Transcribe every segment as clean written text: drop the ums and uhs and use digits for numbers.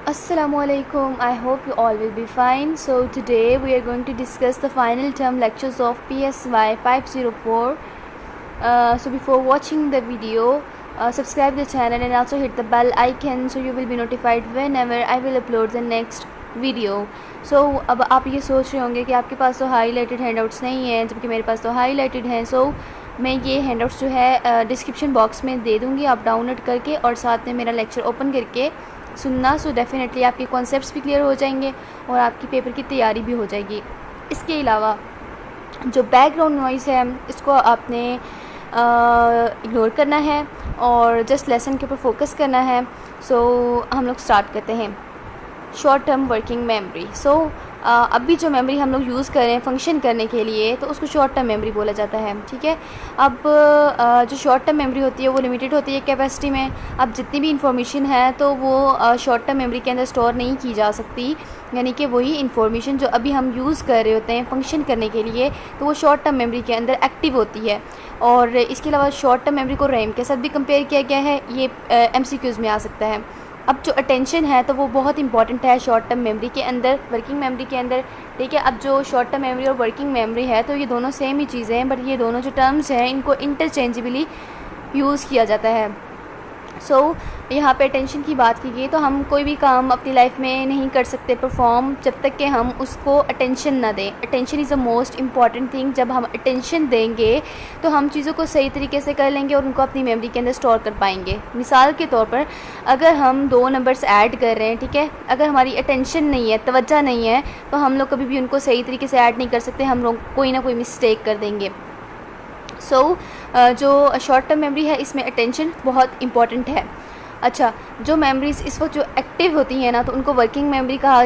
Assalamualaikum. I hope you all will be fine. So today we are going to discuss the final term lectures of PSY 504. So before watching the video, subscribe the channel and also hit the bell icon so you will be notified whenever I will upload the next video. अब आप ये सोच रहे होंगे कि आपके पास तो highlighted handouts नहीं हैं जबकि मेरे पास तो हाईलाइटेड हैं. मैं ये हैंडआउट्स जो है डिस्क्रिप्शन बॉक्स में दे दूँगी, आप डाउनलोड करके और साथ में मेरा लेक्चर ओपन करके सुनना. डेफिनेटली आपके कॉन्सेप्ट्स भी क्लियर हो जाएंगे और आपकी पेपर की तैयारी भी हो जाएगी. इसके अलावा जो बैकग्राउंड नॉइज़ है इसको आपने इग्नोर करना है और जस्ट लेसन के ऊपर फोकस करना है. हम लोग स्टार्ट करते हैं. Short term working memory. अभी जो मेमोरी हम लोग यूज़ कर रहे हैं फंक्शन करने के लिए तो उसको शॉर्ट टर्म मेमोरी बोला जाता है. ठीक है. अब जो शॉर्ट टर्म मेमोरी होती है वो लिमिटेड होती है कैपेसिटी में. अब जितनी भी इंफॉर्मेशन है तो वो शॉर्ट टर्म मेमोरी के अंदर स्टोर नहीं की जा सकती, यानी कि वही इंफॉर्मेशन जो अभी हम यूज़ कर रहे होते हैं फंक्शन करने के लिए तो वो शॉर्ट टर्म मेमोरी के अंदर एक्टिव होती है. और इसके अलावा शॉर्ट टर्म मेमोरी को रैम के साथ भी कंपेयर किया गया है. ये MCQs में आ सकता है. अब जो अटेंशन है तो वो बहुत इंपॉर्टेंट है शॉर्ट टर्म मेमोरी के अंदर, वर्किंग मेमोरी के अंदर. ठीक है. अब जो शॉर्ट टर्म मेमोरी और वर्किंग मेमोरी है तो ये दोनों सेम ही चीज़ें हैं, बट ये दोनों जो टर्म्स हैं इनको इंटरचेंजेबली यूज़ किया जाता है. यहाँ पे अटेंशन की बात की गई तो हम कोई भी काम अपनी लाइफ में नहीं कर सकते परफॉर्म जब तक कि हम उसको अटेंशन ना दें. Attention is the most important thing. जब हम अटेंशन देंगे तो हम चीज़ों को सही तरीके से कर लेंगे और उनको अपनी मेमोरी के अंदर स्टोर कर पाएंगे. मिसाल के तौर पर अगर हम 2 नंबर्स ऐड कर रहे हैं, ठीक है, अगर हमारी अटेंशन नहीं है, तवज्जो नहीं है तो हम लोग कभी भी उनको सही तरीके से ऐड नहीं कर सकते. हम लोग कोई ना कोई मिस्टेक कर देंगे. जो शॉर्ट टर्म मेमोरी है इसमें अटेंशन बहुत इम्पॉर्टेंट है. अच्छा, जो मेमोरीज़ इस वक्त जो एक्टिव होती हैं ना तो उनको वर्किंग मेमोरी कहा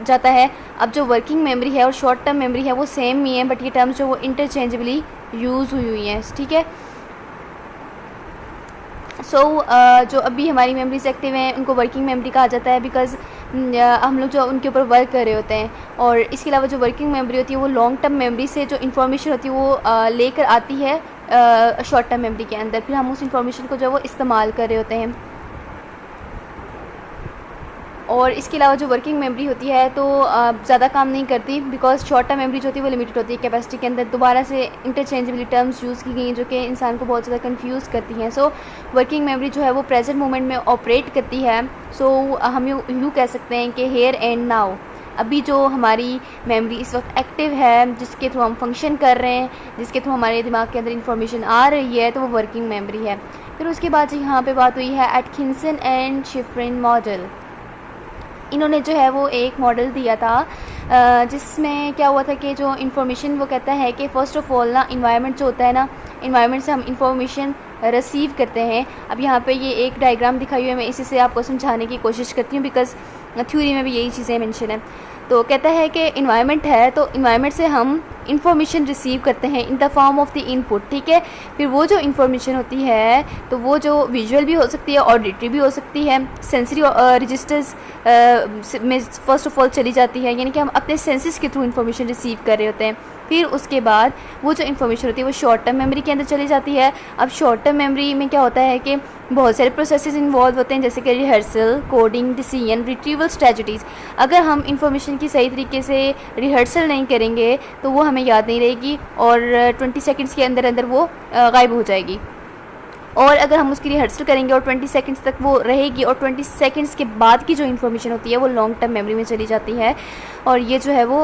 जाता है. अब जो वर्किंग मेमोरी है और शॉर्ट टर्म मेमोरी है वो सेम ही है, बट ये टर्म्स जो वो इंटरचेंजेबली यूज़ हुई हैं. ठीक है. जो अभी हमारी मेमोरीज एक्टिव हैं उनको वर्किंग मेमोरी कहा जाता है बिकॉज़ हम लोग जो उनके ऊपर वर्क कर रहे होते हैं. और इसके अलावा जो वर्किंग मेमोरी होती है वो लॉन्ग टर्म मेमोरी से जो इन्फॉर्मेशन होती है वो लेकर आती है शॉर्ट टर्म मेमोरी के अंदर. फिर हम उस इन्फॉर्मेशन को जो है वो इस्तेमाल कर रहे होते हैं. और इसके अलावा जो वर्किंग मेमोरी होती है तो ज़्यादा काम नहीं करती बिकॉज शॉर्ट टर्म मेमोरी जो होती है वो लिमिटेड होती है कैपेसिटी के अंदर. दोबारा से इंटरचेंजेबली टर्म्स यूज़ की गई हैं जो कि इंसान को बहुत ज़्यादा कंफ्यूज करती हैं. वर्किंग मेमोरी जो है वो प्रेजेंट मोमेंट में ऑपरेट करती है. हम यूँ कह सकते हैं कि हेयर एंड नाउ. अभी जो हमारी मेमोरी इस वक्त एक्टिव है जिसके थ्रू हम फंक्शन कर रहे हैं, जिसके थ्रू हमारे दिमाग के अंदर इंफॉर्मेशन आ रही है तो वो वर्किंग मेमोरी है. फिर उसके बाद यहाँ पे बात हुई है एटकिंसन एंड शिफ्रिन मॉडल. इन्होंने जो है वो एक मॉडल दिया था जिसमें क्या हुआ था कि जो इन्फॉर्मेशन वो कहता है कि फ़र्स्ट ऑफ़ ऑल ना इन्वायरमेंट जो होता है ना, इन्वायरमेंट से हम इंफॉर्मेशन रिसीव करते हैं. अब यहाँ पे ये एक डायग्राम दिखाई हुई है, मैं इसी से आपको समझाने की कोशिश करती हूँ बिकॉज़ थ्योरी में भी यही चीज़ें मेंशन है. तो कहता है कि इन्वायरमेंट है तो इन्वायरमेंट से हम इंफॉर्मेशन रिसीव करते हैं in the form of the input. ठीक है. फिर वो जो इंफॉर्मेशन होती है तो वो जो विजुअल भी हो सकती है, ऑडिटरी भी हो सकती है, सेंसरी रजिस्टर्स में फ़र्स्ट ऑफ ऑल चली जाती है, यानी कि हम अपने सेंसेस के थ्रू इंफॉर्मेशन रिसीव कर रहे होते हैं. फिर उसके बाद वो जो इन्फॉर्मेशन होती है वो शॉर्ट टर्म मेमोरी के अंदर चली जाती है. अब शॉर्ट टर्म मेमोरी में क्या होता है कि बहुत सारे प्रोसेसेस इन्वॉल्व होते हैं जैसे कि rehearsal, coding, decision, retrieval strategies. अगर हम इंफॉर्मेशन की सही तरीके से रिहर्सल नहीं करेंगे तो वो हमें याद नहीं रहेगी और 20 सेकंड्स के अंदर अंदर वो गायब हो जाएगी. और अगर हम उसकी रिहर्सल करेंगे और 20 सेकंड्स तक वो रहेगी और 20 सेकंड्स के बाद की जो इन्फॉर्मेशन होती है वो लॉन्ग टर्म मेमोरी में चली जाती है. और ये जो है वो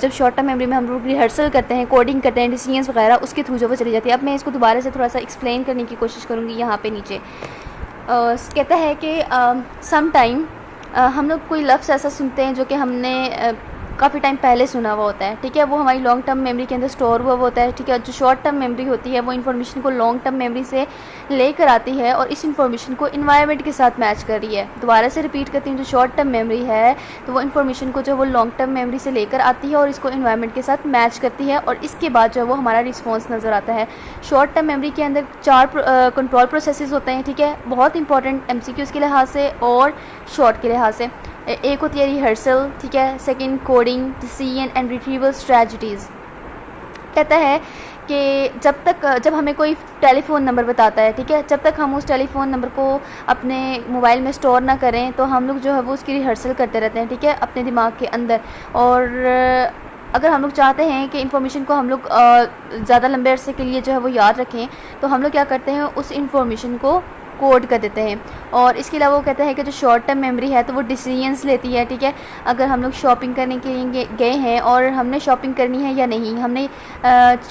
जब शॉर्ट टर्म मेमोरी में हम लोग रिहर्सल करते हैं, कोडिंग करते हैं, डिसीजंस वगैरह उसके थ्रू जो वो चली जाती है. अब मैं इसको दोबारा से थोड़ा सा एक्सप्लेन करने की कोशिश करूँगी. यहाँ पे नीचे कहता है कि सम टाइम हम लोग कोई लफ्ज़ ऐसा सुनते हैं जो कि हमने काफ़ी टाइम पहले सुना हुआ होता है. ठीक है. वो हमारी लॉन्ग टर्म मेमोरी के अंदर स्टोर हुआ होता है. ठीक है. जो शॉर्ट टर्म मेमोरी होती है वो इन्फॉर्मेशन को लॉन्ग टर्म मेमोरी से लेकर आती है और इस इन्फॉर्मेशन को इन्वायरमेंट के साथ मैच कर रही है. दोबारा से रिपीट करती हूँ, जो शॉर्ट टर्म मेमोरी है तो वो इन्फॉर्मेशन को जो वो लॉन्ग टर्म मेमोरी से लेकर आती है और इसको इन्वायरमेंट के साथ मैच करती है और इसके बाद जो है वो हमारा रिस्पॉन्स नज़र आता है. शॉर्ट टर्म मेमोरी के अंदर 4 कंट्रोल प्रोसेसेस होते हैं. ठीक है. बहुत इंपॉर्टेंट MCQs के लिहाज से और शॉर्ट के लिहाज से. एक होती है रिहर्सल. ठीक है. Second coding, decision and retrieval strategies. कहता है कि जब हमें कोई टेलीफ़ोन नंबर बताता है, ठीक है, जब तक हम उस टेलीफ़ोन नंबर को अपने मोबाइल में स्टोर ना करें तो हम लोग जो है वो उसकी रिहर्सल करते रहते हैं, ठीक है, अपने दिमाग के अंदर। और अगर हम लोग चाहते हैं कि इन्फॉर्मेशन को हम लोग ज़्यादा लंबे अरसे के लिए जो है वो याद रखें, तो हम लोग क्या करते हैं, उस इन्फॉर्मेशन को कोड कर देते हैं। और इसके अलावा वो कहते हैं कि जो शॉर्ट टर्म मेमोरी है तो वो डिसीजंस लेती है, ठीक है। अगर हम लोग शॉपिंग करने के लिए गए हैं और हमने शॉपिंग करनी है या नहीं, हमने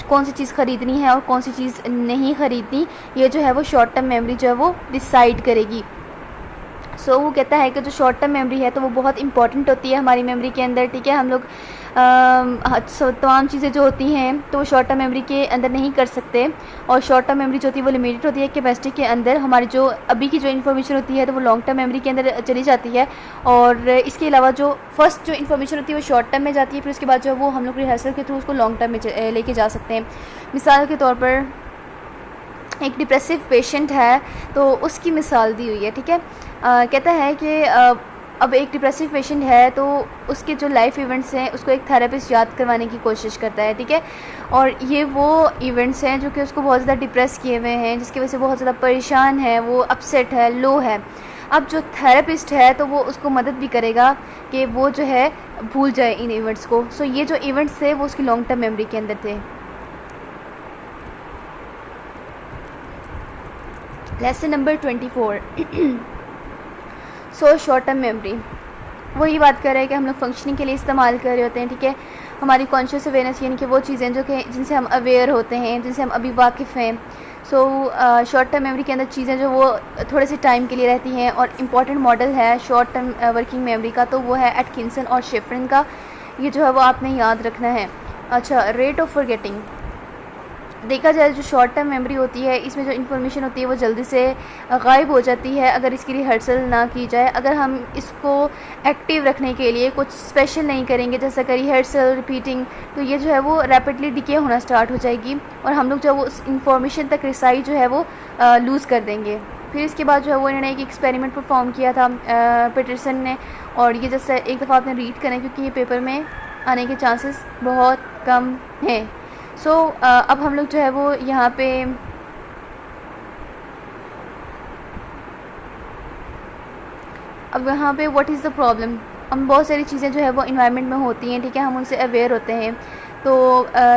कौन सी चीज़ ख़रीदनी है और कौन सी चीज़ नहीं ख़रीदनी, ये जो है वो शॉर्ट टर्म मेमोरी जो है वो डिसाइड करेगी। वो कहता है कि जो शॉर्ट टर्म मेमोरी है तो वो बहुत इंपॉर्टेंट होती है हमारी मेमोरी के अंदर, ठीक है। हम लोग तमाम चीज़ें जो होती हैं तो वो शॉर्ट टर्म मेमोरी के अंदर नहीं कर सकते। और शॉर्ट टर्म मेमोरी जो होती है वो लिमिटेड होती है कैपेसिटी के अंदर। हमारी जो अभी की जो इन्फॉर्मेशन होती है तो वो लॉन्ग टर्म मेमोरी के अंदर चली जाती है। और इसके अलावा जो फर्स्ट जो इन्फॉर्मेशन होती है वो शॉर्ट टर्म में जाती है, फिर उसके बाद जो वो हम लोग रिहर्सल के थ्रू उसको लॉन्ग टर्म में लेके जा सकते हैं। मिसाल के तौर पर एक डिप्रेसिव पेशेंट है तो उसकी मिसाल दी हुई है, ठीक है। कहता है कि अब एक डिप्रेसिव पेशेंट है तो उसके जो लाइफ इवेंट्स हैं उसको एक थेरेपिस्ट याद करवाने की कोशिश करता है, ठीक है। और ये वो इवेंट्स हैं जो कि उसको बहुत ज़्यादा डिप्रेस किए हुए हैं, जिसकी वजह से बहुत ज़्यादा परेशान है, वो अपसेट है, लो है। अब जो थेरेपिस्ट है तो वो उसको मदद भी करेगा कि वो जो है भूल जाए इन इवेंट्स को। ये जो इवेंट्स थे वो उसकी लॉन्ग टर्म मेमोरी के अंदर थे। Lesson number 24 short term memory वही बात कर रहे हैं कि हम लोग फंक्शनिंग के लिए इस्तेमाल कर रहे होते हैं, ठीक है। हमारी कॉन्शियस अवेयरनेस यानी कि वो चीज़ें जो कि जिनसे हम अवेयर होते हैं, जिनसे हम अभी वाकिफ़ हैं। शॉर्ट टर्म मेमोरी के अंदर चीज़ें जो वो थोड़े से टाइम के लिए रहती हैं। और इम्पॉर्टेंट मॉडल है शॉर्ट टर्म वर्किंग मेमोरी का, तो वो है एटकिंसन और शिफ्रिन का। ये जो है वो आपने याद रखना है। अच्छा, रेट ऑफ फॉरगेटिंग देखा जाए जो शॉर्ट टर्म मेमोरी होती है इसमें जो इन्फॉर्मेशन होती है वो जल्दी से गायब हो जाती है अगर इसकी रिहर्सल ना की जाए। अगर हम इसको एक्टिव रखने के लिए कुछ स्पेशल नहीं करेंगे जैसा कि रिहर्सल, रिपीटिंग, तो ये जो है वो रैपिडली डिके होना स्टार्ट हो जाएगी और हम लोग जो वो उस इन्फॉर्मेशन तक रिसाई जो है वो लूज़ कर देंगे। फिर इसके बाद जो है वो इन्होंने एक एक्सपेरिमेंट परफॉर्म किया था पीटरसन ने, और ये जैसे एक दफ़ा आपने रीड करें क्योंकि ये पेपर में आने के चांसेस बहुत कम हैं। अब हम लोग जो है वो यहाँ पे व्हाट इज़ द प्रॉब्लम, हम बहुत सारी चीज़ें जो है वो इन्वायरमेंट में होती हैं, ठीक है, हम उनसे अवेयर होते हैं।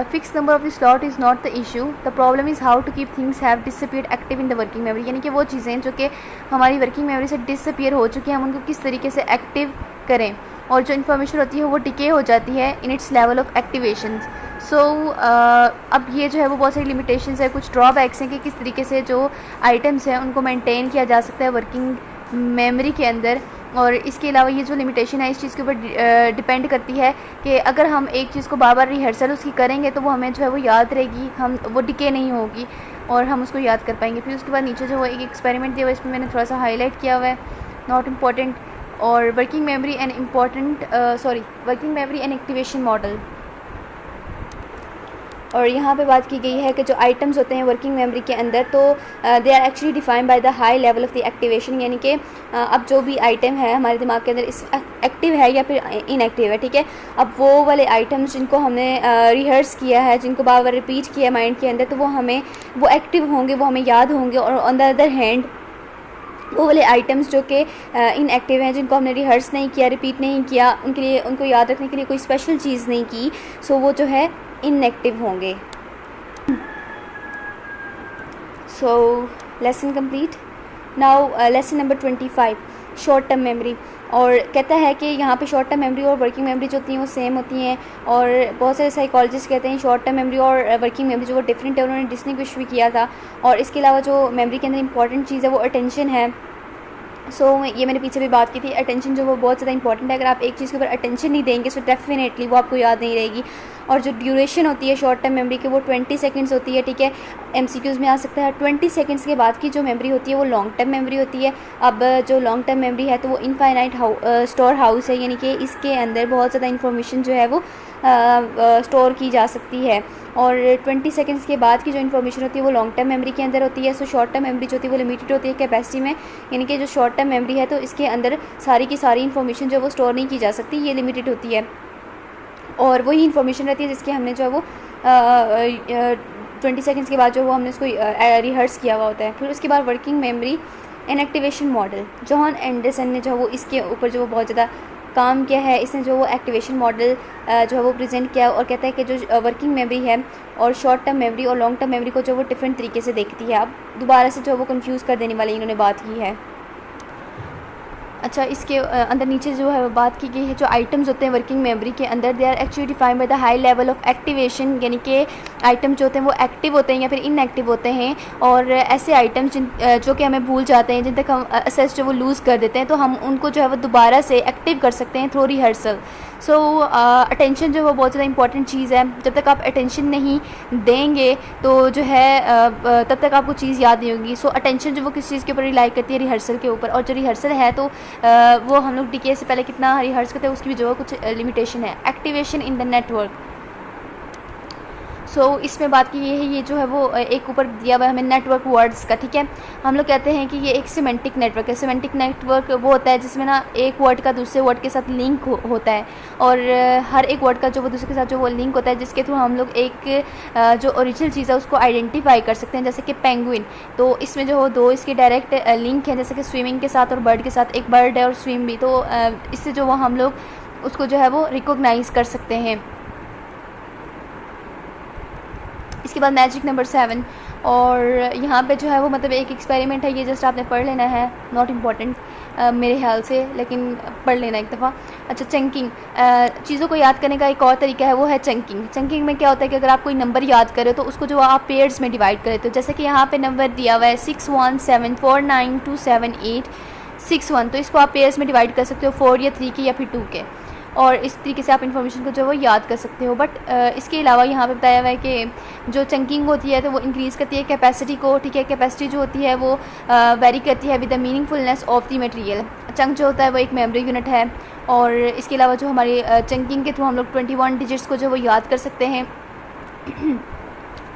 Fix number of the slot is not the issue, the problem is how to keep things have disappeared active in the working memory. यानी कि वो चीज़ें जो कि हमारी वर्किंग मेमोरी से डिसअपीयर हो चुकी हैं हम उनको किस तरीके से एक्टिव करें। और जो इन्फॉर्मेशन होती है वो डिके हो जाती है in its level of activation. अब ये जो है वो बहुत सारी लिमिटेशंस है, कुछ ड्रॉबैक्स हैं कि किस तरीके से जो आइटम्स हैं उनको मेंटेन किया जा सकता है वर्किंग मेमोरी के अंदर। और इसके अलावा ये जो लिमिटेशन है इस चीज़ के ऊपर डिपेंड करती है कि अगर हम एक चीज़ को बार बार रिहर्सल उसकी करेंगे तो वो हमें जो है वो याद रहेगी, वो डिके नहीं होगी और हम उसको याद कर पाएंगे। फिर उसके बाद नीचे जो वो एक एक्सपेरिमेंट दिया हुआ है इसमें मैंने थोड़ा सा हाईलाइट किया हुआ है, नॉट इम्पॉर्टेंट और working memory and working memory and activation model. और यहाँ पे बात की गई है कि जो आइटम्स होते हैं वर्किंग मेमोरी के अंदर तो they are actually defined by the high level of the activation. यानी कि अब जो भी आइटम है हमारे दिमाग के अंदर इस एक्टिव है या फिर इनएक्टिव है, ठीक है। अब वो वाले आइटम्स जिनको हमने रिहर्स किया है, जिनको बार बार रिपीट किया माइंड के अंदर, तो वो एक्टिव होंगे, वो हमें याद होंगे। और ऑन द अदर हैंड वो वाले आइटम्स जो कि इनएक्टिव हैं, जिनको हमने रिहर्स नहीं किया, रिपीट नहीं किया, उनको याद रखने के लिए कोई स्पेशल चीज़ नहीं की, वो जो है इनएक्टिव होंगे। Lesson complete. Now lesson number 25 short term memory. और कहता है कि यहाँ पे शॉर्ट टर्म मेमोरी और वर्किंग मेमोरी जो होती हैं वो सेम होती हैं। और बहुत सारे साइकोलॉजिस्ट कहते हैं शॉर्ट टर्म मेमोरी और वर्किंग मेमोरी जो वो डिफरेंट है, उन्होंने डिस्टिंग्विश भी किया था। और इसके अलावा जो मेमोरी के अंदर इंपॉर्टेंट चीज़ है वो अटेंशन है। ये मैंने पीछे भी बात की थी, अटेंशन जो वो बहुत ज़्यादा इंपॉर्टेंट है। अगर आप एक चीज़ के ऊपर अटेंशन नहीं देंगे तो डेफिनेटली वो आपको याद नहीं रहेगी। और जो ड्यूरेशन होती है शॉर्ट टर्म मेमोरी की वो 20 सेकंड्स होती है, ठीक है। MCQs में आ सकता है 20 सेकंड्स के बाद की जो मेमोरी होती है वो लॉन्ग टर्म मेमोरी होती है। अब जो लॉन्ग टर्म मेमोरी है तो वो इनफाइनाइट स्टोर हाउस है, यानी कि इसके अंदर बहुत ज़्यादा इन्फॉर्मेशन जो है वो स्टोर की जा सकती है। और 20 सेकंड्स के बाद की जो इन्फॉर्मेशन होती है वो लॉन्ग टर्म मेमोरी के अंदर होती है। शॉर्ट टर्म मेमोरी जो होती है वो लिमिटेड होती है कैपेसिटी में, यानी कि जो शॉर्ट टर्म मेमोरी है तो इसके अंदर सारी की सारी इन्फॉर्मेशन जो वो स्टोर नहीं की जा सकती, ये लिमिटेड होती है। और वही इन्फॉर्मेशन रहती है जिसकी हमने जो है वो 20 सेकंड्स के बाद जो वो हमने उसको रिहर्स किया हुआ होता है। फिर उसके बाद working memory and activation model, John Anderson ने जो वो इसके ऊपर जो बहुत ज़्यादा काम किया है। इसने जो वो एक्टिवेशन मॉडल जो है वो प्रेजेंट किया और कहता है कि जो वर्किंग मेमोरी है और शॉर्ट टर्म मेमोरी और लॉन्ग टर्म मेमोरी को जो वो डिफरेंट तरीके से देखती है। अब दोबारा से जो वो कंफ्यूज कर देने वाली इन्होंने बात की है। अच्छा, इसके अंदर नीचे जो है बात की गई है, जो आइटम्स होते हैं वर्किंग मेमोरी के अंदर, they are actually defined by the high level of activation, यानी कि आइटम जो होते हैं वो एक्टिव होते हैं या फिर इनएक्टिव होते हैं। और ऐसे आइटम्स जो कि हमें भूल जाते हैं, जिन तक हम असेस जो वो लूज़ कर देते हैं, तो हम उनको जो है वो दोबारा से एक्टिव कर सकते हैं थ्रू रिहर्सल। सो अटेंशन जो है वो बहुत ज़्यादा इंपॉर्टेंट चीज़ है। जब तक आप अटेंशन नहीं देंगे तो जो है तब तक आपको चीज़ याद नहीं होगी। सो अटेंशन जो वो किस चीज़ के ऊपर रिलाई करती है, रिहर्सल के ऊपर। और जो रिहर्सल है तो वो हम लोग डीके से पहले कितना रिहर्स करते हैं उसकी भी जो है कुछ लिमिटेशन है। एक्टिवेशन इन द नेटवर्क, सो इसमें बात की ये है, ये जो है वो एक ऊपर दिया हुआ है हमें नेटवर्क वर्ड्स का, ठीक है। हम लोग कहते हैं कि ये एक सिमेंटिक नेटवर्क है। सिमेंटिक नेटवर्क वो होता है जिसमें ना एक वर्ड का दूसरे वर्ड के साथ लिंक होता है, और हर एक वर्ड का जो वो दूसरे के साथ जो वो लिंक होता है, जिसके थ्रू हम लोग एक जो ओरिजिनल चीज़ है उसको आइडेंटिफाई कर सकते हैं। जैसे कि पेंगुइन, तो इसमें जो हो दो इसके डायरेक्ट लिंक है, जैसे कि स्विमिंग के साथ और बर्ड के साथ। एक बर्ड है और स्विम भी, तो इससे जो वो हम लोग उसको जो है वो रिकॉग्नाइज़ कर सकते हैं। इसके बाद मैजिक नंबर 7, और यहाँ पे जो है वो मतलब एक एक्सपेरिमेंट है, ये जस्ट आपने पढ़ लेना है, नॉट इम्पॉर्टेंट मेरे ख्याल से, लेकिन पढ़ लेना एक दफ़ा। अच्छा, चंकिंग, चीज़ों को याद करने का एक और तरीका है, वो है चंकिंग। चंकिंग में क्या होता है कि अगर आप कोई नंबर याद करें तो उसको जो आप पेयर्स में डिवाइड करें, तो जैसे कि यहाँ पे नंबर दिया हुआ है 6174927861, तो इसको आप पेयर्स में डिवाइड कर सकते हो 4 या 3 के या फिर 2 के, और इस तरीके से आप इन्फॉर्मेशन को जो वो याद कर सकते हो। बट इसके अलावा यहाँ पे बताया हुआ है कि जो चंकिंग होती है तो वो इंक्रीज़ करती है कैपेसिटी को, ठीक है। कैपेसिटी जो होती है वो वेरी करती है with the meaningfulness of the material. Chunk जो होता है वो एक मेमोरी यूनिट है, और इसके अलावा जो हमारी चंकिंग के थ्रू हम लोग 21 डिजिट्स को जो वो याद कर सकते हैं।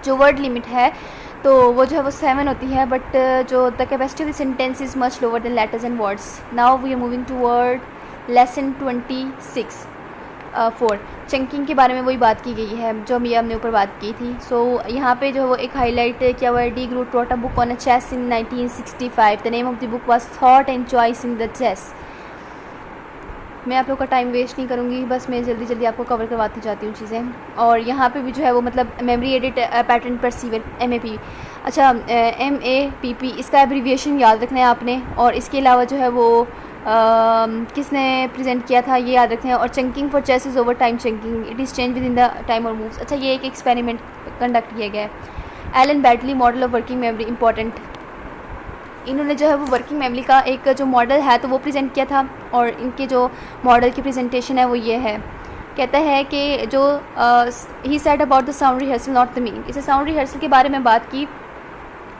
जो वर्ड लिमिट है तो वो जो है वो 7 होती है, बट जो the capacity of the sentence is much lower than letters and words. Now we are moving toward lesson 26 4। Chunking के बारे में वही बात की गई है जो मिया हमने ऊपर बात की थी। सो यहाँ पे जो वो एक हाईलाइट किया हुआ है, de Groot wrote a book on a chess in 1965। The name of the book was thought and choice in the chess. मैं आप लोग का टाइम वेस्ट नहीं करूँगी, बस मैं जल्दी जल्दी आपको कवर करवाती जाती हूँ चीज़ें। और यहाँ पे भी जो है वो मतलब memory edit pattern perceiver, MAP। अच्छा, MAPP, इसका एब्रीविएशन याद रखना है आपने, और इसके अलावा जो है वो किसने प्रेजेंट किया था ये याद रखना है। और chunking for chess is over time chunking, it is change with in the time और मूव्स। अच्छा, ये एक एक्सपेरिमेंट कंडक्ट किया गया है। Alan Baddeley model of working memory, important. इन्होंने जो है वो वर्किंग मेमोरी का एक जो मॉडल है तो वो प्रेजेंट किया था, और इनके जो मॉडल की प्रेजेंटेशन है वो ये है। कहता है कि जो he said about the sound rehearsal not the meaning. इसे साउंड रिहर्सल के बारे में बात की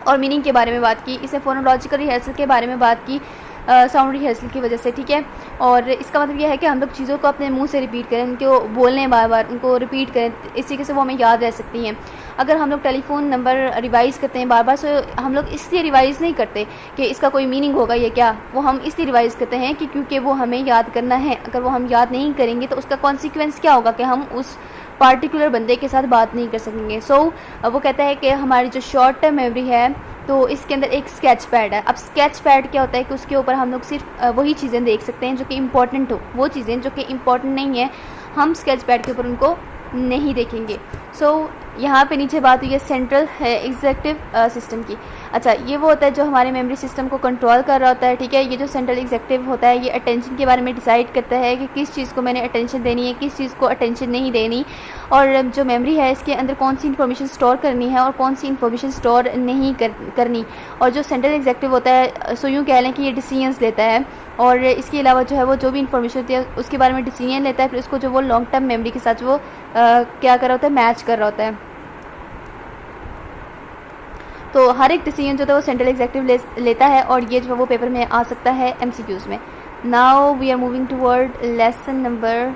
और मीनिंग के बारे में बात की। इसे फोनोलॉजिकल रिहर्सल के बारे में बात की साउंड रिहर्सल की वजह से, ठीक है। और इसका मतलब यह है कि हम लोग चीज़ों को अपने मुंह से रिपीट करें, उनको बोलने बार बार उनको रिपीट करें, इस तरीके से वो हमें याद रह सकती हैं। अगर हम लोग टेलीफोन नंबर रिवाइज़ करते हैं बार बार, सो हम लोग इसलिए रिवाइज़ नहीं करते कि इसका कोई मीनिंग होगा या क्या, वो हम इसलिए रिवाइज़ करते हैं कि क्योंकि वो हमें याद करना है। अगर वो हम याद नहीं करेंगे तो उसका कॉन्सिक्वेंस क्या होगा कि हम उस पार्टिकुलर बंदे के साथ बात नहीं कर सकेंगे। सो वो कहता है कि हमारी जो शॉर्ट टर्म मेमोरी है तो इसके अंदर एक स्केच पैड है। अब स्केच पैड क्या होता है कि उसके ऊपर हम लोग सिर्फ वही चीज़ें देख सकते हैं जो कि इम्पॉर्टेंट हो, वो चीज़ें जो कि इम्पॉर्टेंट नहीं है हम स्केच पैड के ऊपर उनको नहीं देखेंगे। सो यहाँ पे नीचे बात हुई है सेंट्रल एग्जीक्यूटिव सिस्टम की। अच्छा, ये वो होता है जो हमारे मेमोरी सिस्टम को कंट्रोल कर रहा होता है, ठीक है। ये जो सेंट्रल एग्जीक्यूटिव होता है ये अटेंशन के बारे में डिसाइड करता है कि किस चीज़ को मैंने अटेंशन देनी है, किस चीज़ को अटेंशन नहीं देनी, और जो मेमोरी है इसके अंदर कौन सी इन्फॉर्मेशन स्टोर करनी है और कौन सी इन्फॉर्मेशन स्टोर नहीं करनी। और जो सेंट्रल एग्जीक्यूटिव होता है सो यूँ कह लें कि ये डिसीजंस लेता है, और इसके अलावा जो है वो जो भी इन्फॉर्मेशन होती है उसके बारे में डिसीजन लेता है, फिर उसको जो वो लॉन्ग टर्म मेमोरी के साथ वो क्या कर रहा होता है, मैच कर रहा होता है। तो हर एक डिसीजन जो था वो सेंट्रल एग्जीक्यूटिव लेता है, और ये जो वो पेपर में आ सकता है MCQs में। Now we are moving toward lesson number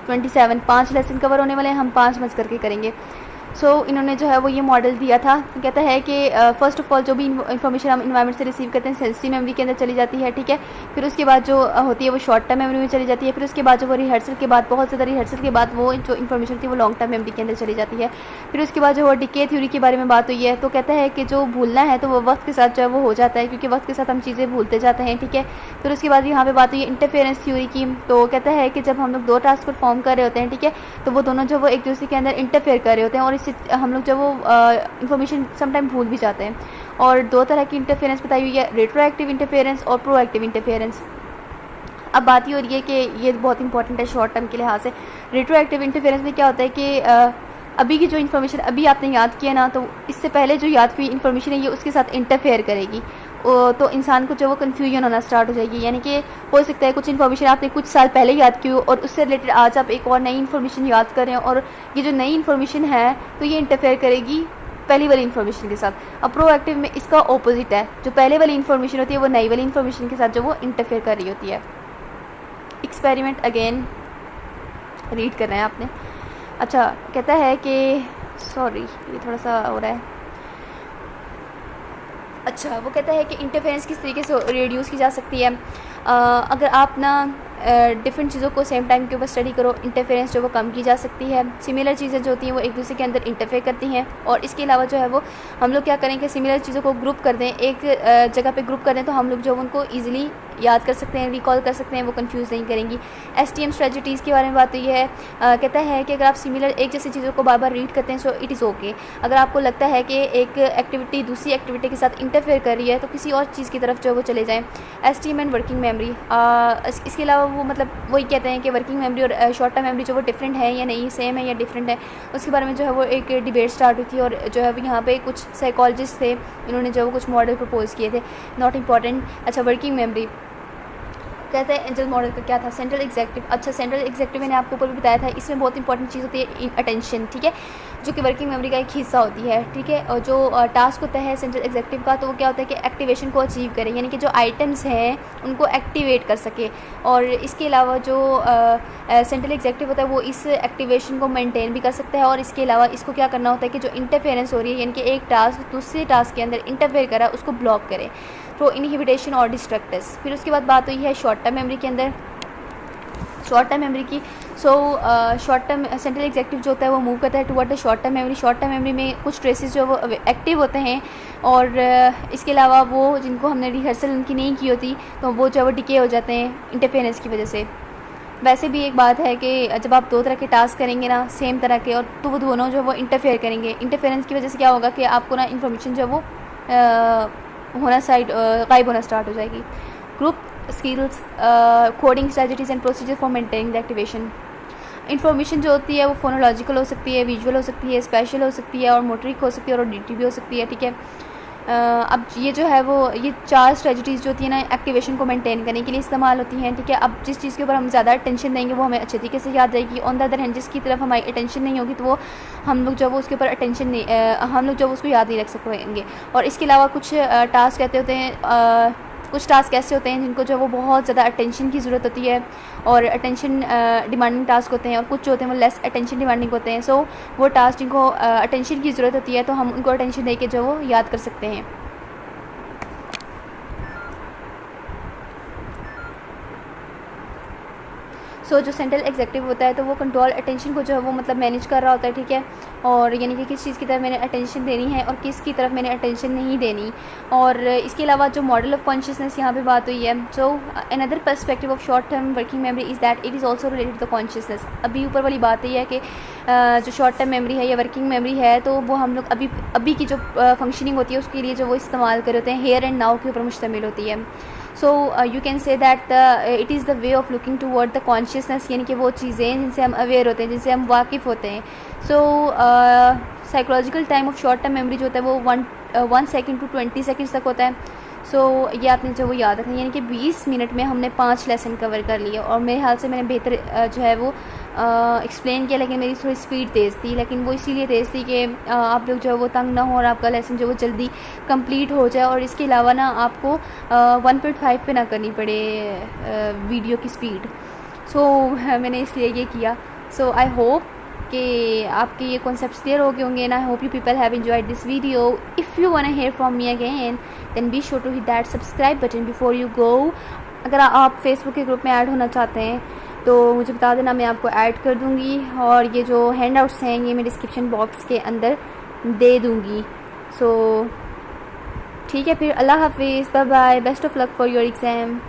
27। 5 lesson cover होने वाले हैं, हम 5 मज करके करेंगे। इन्होंने जो है वो ये मॉडल दिया था। कहता है कि फ़र्स्ट ऑफ़ ऑल जो भी इन्फॉर्मेशन हम इन्वायरमेंट से रिसीव करते हैं सेंसिटिव मेमोरी के अंदर चली जाती है, ठीक है। फिर उसके बाद जो होती है वो शॉर्ट टर्म मेमोरी में चली जाती है। फिर उसके बाद जो वो रिहर्सल के बाद, बहुत ज़्यादा रिहर्सल के बाद, वो जो इन्फॉर्मेशन थी वो लॉन्ग टर्म मेमोरी के अंदर चली जाती है। फिर उसके बाद जो वो डिके थ्योरी के बारे में बात हुई है, तो कहता है कि जो भूलना है तो वो वक्त के साथ जो है वो हो जाता है, क्योंकि वक्त के साथ हम चीज़ें भूलते जाते हैं, ठीक है। फिर उसके बाद यहाँ पे बात हुई है इंटरफेरेंस थ्योरी की। तो कहता है कि जब हम लोग दो टास्क परफॉर्म कर रहे होते हैं, ठीक है, तो वो दोनों जो वो एक दूसरे के अंदर इंटरफेयर कर रहे होते हैं और इससे हम लोग जो वो इन्फॉर्मेशन समटाइम भूल भी जाते हैं। और दो तरह की इंटरफेरेंस बताई हुई है, रेट्रोएक्टिव इंटरफेरेंस और प्रोएक्टिव इंटरफेरेंस। अब बात ये हो रही है कि ये बहुत इंपॉर्टेंट है शॉर्ट टर्म के लिहाज से। रेट्रोएक्टिव इंटरफेरेंस में क्या होता है कि अभी की जो इन्फॉर्मेशन अभी आपने याद किया ना, तो इससे पहले जो याद हुई इन्फॉर्मेशन है ये उसके साथ इंटरफेयर करेगी, तो इंसान को जो वो कन्फ्यूजन होना स्टार्ट हो जाएगी। यानी कि हो सकता है कुछ इन्फॉर्मेशन आपने कुछ साल पहले याद की हो और उससे रिलेटेड आज आप एक और नई इन्फॉर्मेशन याद कर रहे हैं, और ये जो नई इन्फॉर्मेशन है तो ये इंटरफेयर करेगी पहली वाली इन्फॉर्मेशन के साथ। अब प्रोएक्टिव में इसका ऑपोजिट है, जो पहले वाली इन्फॉर्मेशन होती है वो नई वाली इन्फॉर्मेशन के साथ जो वो इंटरफेयर कर रही होती है। एक्सपेरिमेंट अगेन रीड करना है आपने। अच्छा, कहता है कि सॉरी ये थोड़ा सा हो रहा है। अच्छा, वो कहता है कि इंटरफेरेंस किस तरीके से रिड्यूस की जा सकती है। अगर आप ना डिफरेंट चीज़ों को सेम टाइम के ऊपर स्टडी करो, इंटरफेरेंस जो वो कम की जा सकती है। सिमिलर चीज़ें जो होती हैं वो एक दूसरे के अंदर इंटरफेयर करती हैं, और इसके अलावा जो है वो हम लोग क्या करें कि सिमिलर चीज़ों को ग्रुप कर दें, एक जगह पे ग्रुप कर दें, तो हम लोग जो उनको ईजिली याद कर सकते हैं, रिकॉल कर सकते हैं, वो कंफ्यूज नहीं करेंगी। STM स्ट्रेटजीज़ के बारे में बात हुई है। कहता है कि अगर आप सिमिलर एक जैसी चीज़ों को बार बार रीड करते हैं सो इट इज़ ओके। अगर आपको लगता है कि एक एक्टिविटी दूसरी एक्टिविटी के साथ इंटरफेयर कर रही है तो किसी और चीज़ की तरफ जो वो चले जाएँ। STM एंड वर्किंग मेमोरी, इसके अलावा वो मतलब वही कहते हैं कि वर्किंग मेमोरी और शॉर्ट टर्म मेमोरी जो वो डिफरेंट है या नहीं, सेम है या डिफरेंट है, उसके बारे में जो है वो एक डिबेट स्टार्ट हुई थी। और जो है यहाँ पे कुछ साइकोलॉजिस्ट थे, इन्होंने जो कुछ मॉडल प्रपोज किए थे, नॉट इम्पॉर्टेंट। अच्छा, वर्किंग मेमोरी कहते हैं एंजल मॉडल का क्या था, सेंट्रल एग्जेक्टिव। अच्छा, सेंट्रल एग्जेक्टिव मैंने आपको ऊपर भी बताया था, इसमें बहुत इंपॉर्टेंट चीज़ होती है अटेंशन, ठीक है, जो कि वर्किंग मेमोरी का एक हिस्सा होती है, ठीक है। और जो टास्क होता है सेंट्रल एग्जेक्टिव का, तो वो क्या होता है कि एक्टिवेशन को अचीव करें, यानी कि जो आइटम्स हैं उनको एक्टिवेट कर सके। और इसके अलावा जो सेंट्रल एग्जेक्टिव होता है वो इस एक्टिवेशन को मेंटेन भी कर सकता है, और इसके अलावा इसको क्या करना होता है कि जो इंटरफेरेंस हो रही है, यानी कि एक टास्क दूसरे टास्क के अंदर इंटरफेयर कर रहा है, उसको ब्लॉक करे, तो इनहिबिटेशन और डिस्ट्रक्टर्स। फिर उसके बाद बात हुई है शॉर्ट टर्म मेमोरी के अंदर, शॉर्ट टर्म मेमोरी की। शॉर्ट टर्म सेंट्रल एग्जेक्टिव जो होता है वो मूव करता है toward the short term memory. Short term memory में कुछ ट्रेसेस जो वो एक्टिव होते हैं, और इसके अलावा वो जिनको हमने रिहर्सल उनकी नहीं की होती तो वो जो है वो डिके हो जाते हैं इंटरफेरेंस की वजह से। वैसे भी एक बात है कि जब आप दो तरह के टास्क करेंगे ना सेम तरह के, और तो वो दोनों जो है वो इंटरफेयर करेंगे, इंटरफेरेंस की वजह से क्या होगा कि आपको ना इन्फॉर्मेशन जो है वो गायब होना स्टार्ट हो जाएगी। Group skills, coding strategies and procedure for maintaining the activation. Information जो होती है वो फोनोलॉजिकल हो सकती है, विजुअल हो सकती है, स्पेशल हो सकती है, और मोटरिक हो सकती है, और ऑडिटिव भी हो सकती है, ठीक है। अब ये जो है वो ये 4 स्ट्रेटजीज जो होती है ना एक्टिवेशन को मेंटेन करने के लिए इस्तेमाल होती हैं, ठीक है। अब जिस चीज़ के ऊपर हम ज़्यादा अटेंशन देंगे वो हमें अच्छे तरीके से याद रहेगी। ऑन द अदर हैंड जिसकी तरफ हमारी अटेंशन नहीं होगी तो वो हम लोग जो वो उसके ऊपर अटेंशन नहीं हम लोग जो उसको याद नहीं रख सकेंगे। और इसके अलावा कुछ टास्क कहते होते हैं, कुछ टास्क ऐसे होते हैं जिनको जो वो बहुत ज़्यादा अटेंशन की ज़रूरत होती है और अटेंशन डिमांडिंग टास्क होते हैं, और कुछ जो होते हैं वो लेस अटेंशन डिमांडिंग होते हैं। सो वो टास्क जिनको अटेंशन की ज़रूरत होती है तो हम उनको अटेंशन दे के जो वो याद कर सकते हैं। जो सेंट्रल एग्जेक्टिव होता है तो वो कंट्रोल अटेंशन को जो है वो मतलब मैनेज कर रहा होता है, ठीक है। और यानी कि किस चीज़ की तरफ मैंने अटेंशन देनी है और किस की तरफ मैंने अटेंशन नहीं देनी। और इसके अलावा जो मॉडल ऑफ कॉन्शियसनेस यहाँ पे बात हुई है, so another perspective of short term working memory is that it is also related to the consciousness. अभी ऊपर वाली बात ये है कि जो शॉर्ट टर्म मेमोरी है या वर्किंग मेमोरी है तो वो हम लोग अभी की जो फंक्शनिंग होती है उसके लिए जो वो इस्तेमाल कर होते हैं, हेयर एंड नाउ के ऊपर मुश्तमिल होती है। So you can say that it is the way of looking toward the consciousness, यानी कि वो चीज़ें जिनसे हम अवेयर होते हैं, जिनसे हम वाकिफ़ होते हैं। So psychological time of short term memory जो होता है वो 1 सेकेंड टू 20 सेकेंड्स तक होता है। ये आपने जो वो याद रखना, यानी कि 20 मिनट में हमने 5 लेसन कवर कर लिए। और मेरे ख्याल से मैंने बेहतर जो है वो एक्सप्लेन किया, लेकिन मेरी थोड़ी स्पीड तेज़ थी, लेकिन वो इसीलिए तेज़ थी कि आप लोग जो है वो तंग ना हो और आपका लेसन जो वो जल्दी कंप्लीट हो जाए। और इसके अलावा ना आपको 1.5 पे ना करनी पड़े वीडियो की स्पीड। मैंने इसलिए ये किया। आई होप कि आपके ये कॉन्सेप्ट्स क्लियर हो गए होंगे and I hope you people have enjoyed this video. If you want to hear from me again then be sure to hit that subscribe button before you go. अगर आप Facebook के group में add होना चाहते हैं तो मुझे बता देना, मैं आपको ऐड कर दूँगी. और ये जो हैंड आउट्स हैं ये मैं डिस्क्रिप्शन बॉक्स के अंदर दे दूँगी. सो ठीक है, फिर अल्लाह हाफिज़, bye bye, best of luck for your exam.